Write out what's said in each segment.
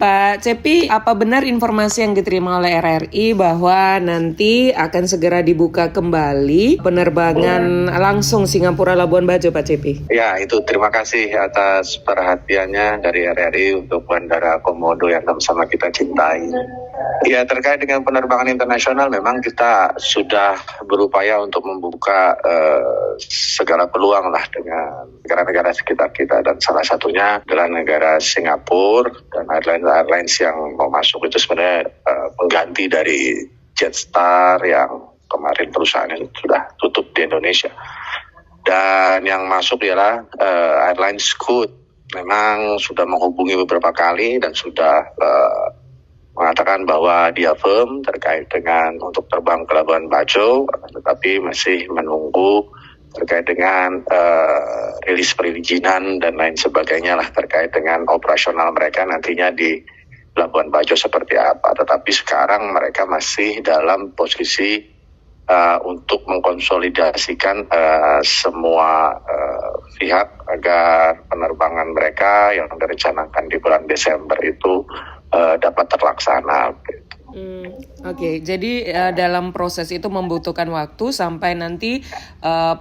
Pak Cepi, apa benar informasi yang diterima oleh RRI bahwa nanti akan segera dibuka kembali penerbangan langsung Singapura Labuan Bajo, Pak Cepi? Ya, itu terima kasih atas perhatiannya dari RRI untuk Bandara Komodo yang sama kita cintai. Ya, terkait dengan penerbangan internasional memang kita sudah berupaya untuk membuka segala peluang lah dengan negara-negara sekitar kita, dan salah satunya adalah negara Singapura, dan airlines yang mau masuk itu sebenarnya pengganti dari Jetstar yang kemarin perusahaannya sudah tutup di Indonesia. Dan yang masuk ialah airline Scoot. Memang sudah menghubungi beberapa kali dan sudah mengatakan bahwa dia firm terkait dengan untuk terbang ke Labuan Bajo, tetapi masih menunggu terkait dengan rilis perizinan dan lain sebagainya lah terkait dengan operasional mereka nantinya di Labuan Bajo seperti apa. Tetapi sekarang mereka masih dalam posisi untuk mengkonsolidasikan semua pihak agar penerbangan mereka yang direncanakan di bulan Desember itu dapat terlaksana. Oke, jadi dalam proses itu membutuhkan waktu sampai nanti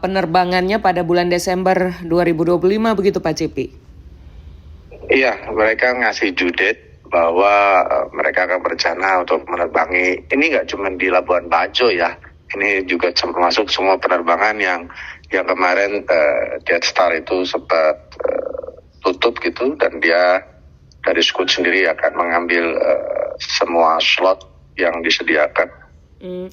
penerbangannya pada bulan Desember 2025 begitu Pak Cepi? Iya, mereka ngasih due date bahwa mereka akan berencana untuk menerbangi, ini nggak cuma di Labuan Bajo ya, ini juga termasuk semua penerbangan yang kemarin Jetstar itu sempat tutup gitu, dan dia dari Scoot sendiri akan mengambil semua slot yang disediakan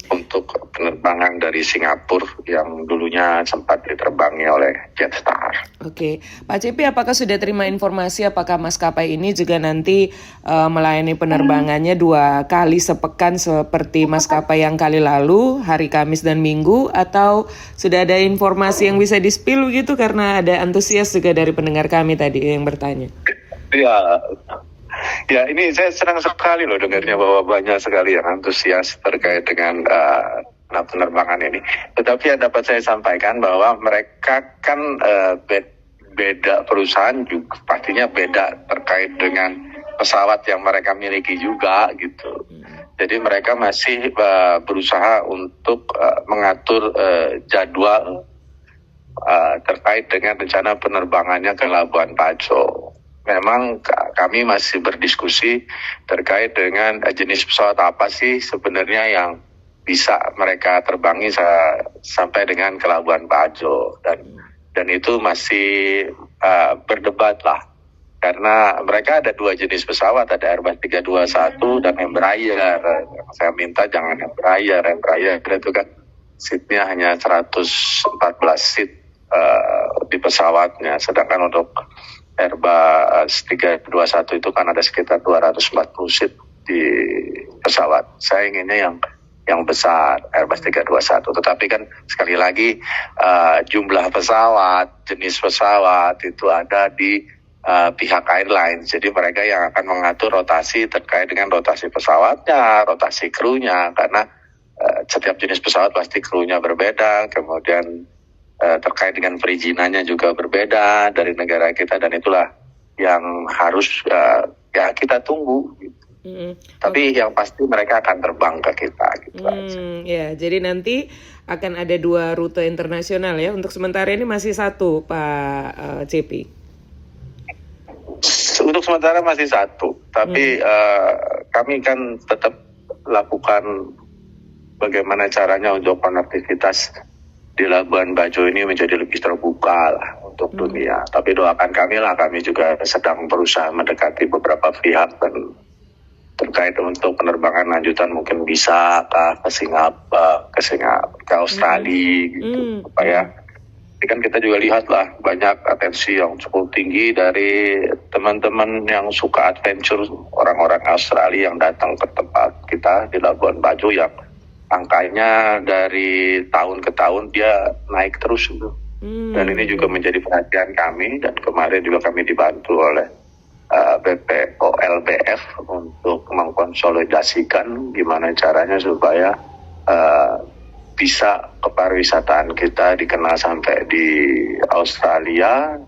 untuk penerbangan dari Singapura yang dulunya sempat diterbangi oleh Jetstar. Oke, Pak Cepi, apakah sudah terima informasi apakah maskapai ini juga nanti melayani penerbangannya 2 kali sepekan seperti maskapai yang kali lalu, hari Kamis dan Minggu, atau sudah ada informasi yang bisa di-spill gitu karena ada antusias juga dari pendengar kami tadi yang bertanya? Ya, ini saya senang sekali loh dengarnya bahwa banyak sekali yang antusias terkait dengan penerbangan ini. Tetapi yang dapat saya sampaikan bahwa mereka kan beda perusahaan juga, pastinya beda terkait dengan pesawat yang mereka miliki juga gitu. Jadi mereka masih berusaha untuk mengatur jadwal terkait dengan rencana penerbangannya ke Labuan Bajo. Memang kami masih berdiskusi terkait dengan jenis pesawat apa sih sebenarnya yang bisa mereka terbangi sampai dengan ke Labuan Bajo, dan itu masih berdebat lah, karena mereka ada 2 jenis pesawat, ada Airbus 321 dan Embraer. Saya minta jangan Embraer itu kan seatnya hanya 114 seat di pesawatnya, sedangkan untuk Airbus 321 itu kan ada sekitar 240 seat di pesawat. Saya inginnya yang besar, Airbus 321. Tetapi kan sekali lagi jumlah pesawat, jenis pesawat itu ada di pihak airline. Jadi mereka yang akan mengatur rotasi terkait dengan rotasi pesawatnya, rotasi krunya, karena setiap jenis pesawat pasti krunya berbeda, kemudian terkait dengan perizinannya juga berbeda dari negara kita, dan itulah yang harus ya kita tunggu gitu. Tapi yang pasti mereka akan terbang ke kita gitu aja. Ya, jadi nanti akan ada 2 rute internasional ya. Untuk sementara ini masih 1, Pak Cepi. Untuk sementara masih 1, tapi kami kan tetap lakukan bagaimana caranya untuk konektivitas di Labuan Bajo ini menjadi lebih terbuka lah untuk dunia. Tapi doakan kami lah, kami juga sedang berusaha mendekati beberapa pihak dan terkait untuk penerbangan lanjutan mungkin bisa ke Singapura, ke Australia gitu. Supaya ini kan kita juga lihat lah banyak atensi yang cukup tinggi dari teman-teman yang suka adventure, orang-orang Australia yang datang ke tempat kita di Labuan Bajo yang angkanya dari tahun ke tahun dia naik terus gitu. Dan ini juga menjadi perhatian kami, dan kemarin juga kami dibantu oleh BPOLBF untuk mengkonsolidasikan gimana caranya supaya bisa kepariwisataan kita dikenal sampai di Australia,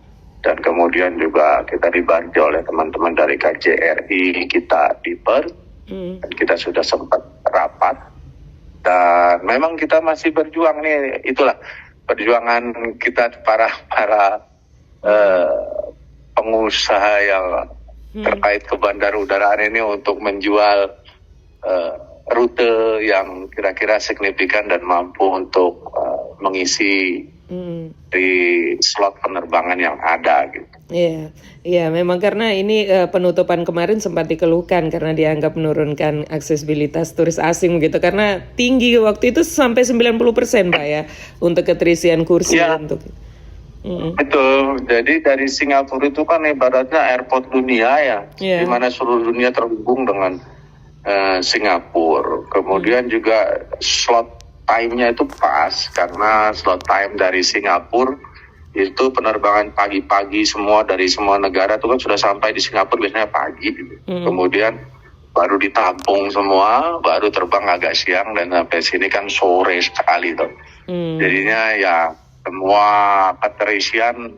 dan kemudian juga kita dibantu oleh teman-teman dari KJRI kita di Perth, dan kita sudah sempat rapat, dan memang kita masih berjuang nih, itulah perjuangan kita para pengusaha yang terkait ke bandar udaraan ini untuk menjual rute yang kira-kira signifikan dan mampu untuk mengisi di slot penerbangan yang ada gitu. Iya, memang karena ini penutupan kemarin sempat dikeluhkan karena dianggap menurunkan aksesibilitas turis asing gitu, karena tinggi waktu itu sampai 90% Pak ya untuk keterisian kursi untuk. Betul, jadi dari Singapura itu kan ibaratnya airport dunia ya, di mana seluruh dunia terhubung dengan Singapura. Kemudian juga slot time-nya itu pas, karena slot time dari Singapura itu penerbangan pagi-pagi semua dari semua negara itu kan sudah sampai di Singapura biasanya pagi. Kemudian baru ditampung semua, baru terbang agak siang dan sampai sini kan sore sekali tuh. Jadinya ya semua keterisian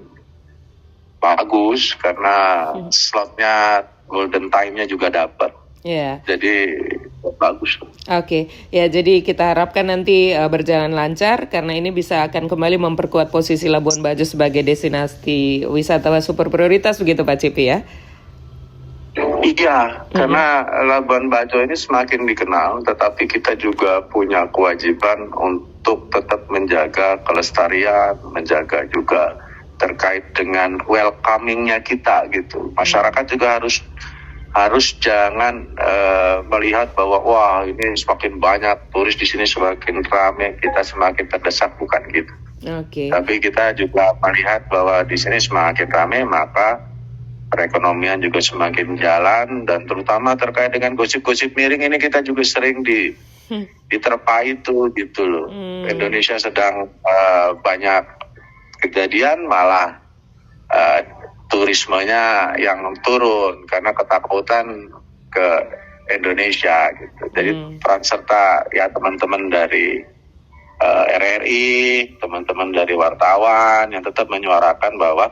bagus karena slotnya golden time-nya juga dapat. Jadi bagus. Oke, ya jadi kita harapkan nanti berjalan lancar karena ini bisa akan kembali memperkuat posisi Labuan Bajo sebagai destinasi wisata super prioritas begitu Pak Cipi ya? Iya, karena Labuan Bajo ini semakin dikenal, tetapi kita juga punya kewajiban untuk tetap menjaga kelestarian, menjaga juga terkait dengan welcoming-nya kita gitu. Masyarakat juga harus jangan melihat bahwa wah ini semakin banyak turis di sini, semakin ramai kita semakin terdesak, bukan gitu. Tapi kita juga melihat bahwa di sini semakin ramai maka perekonomian juga semakin jalan, dan terutama terkait dengan gosip-gosip miring ini kita juga sering diterpa itu gitu loh. Indonesia sedang banyak kejadian malah turismenya yang turun karena ketakutan ke Indonesia gitu. Jadi peran serta ya teman-teman dari RRI, teman-teman dari wartawan yang tetap menyuarakan bahwa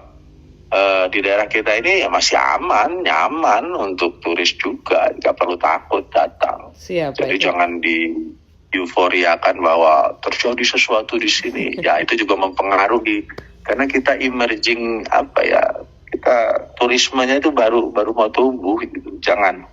di daerah kita ini ya masih aman, nyaman untuk turis juga, nggak perlu takut datang. Jadi jangan euforiakan bahwa terjadi sesuatu di sini. Ya itu juga mempengaruhi karena kita emerging kita turismenya itu baru mau tumbuh gitu. Jangan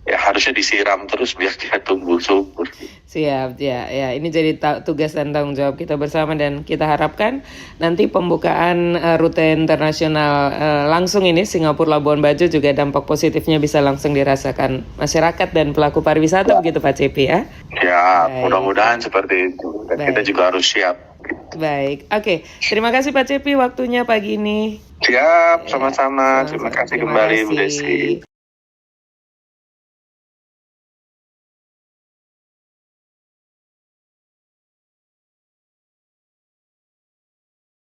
ya harusnya disiram terus biar dia tumbuh subur. Siap ya ini jadi tugas dan tanggung jawab kita bersama, dan kita harapkan nanti pembukaan rute internasional langsung ini Singapura Labuan Bajo juga dampak positifnya bisa langsung dirasakan masyarakat dan pelaku pariwisata begitu Pak Cepi ya. Ya mudah-mudahan seperti itu, dan kita juga harus siap. Baik, oke. Terima kasih Pak Cepi waktunya pagi ini. Siap, sama-sama. Terima kasih kembali Bu Desi.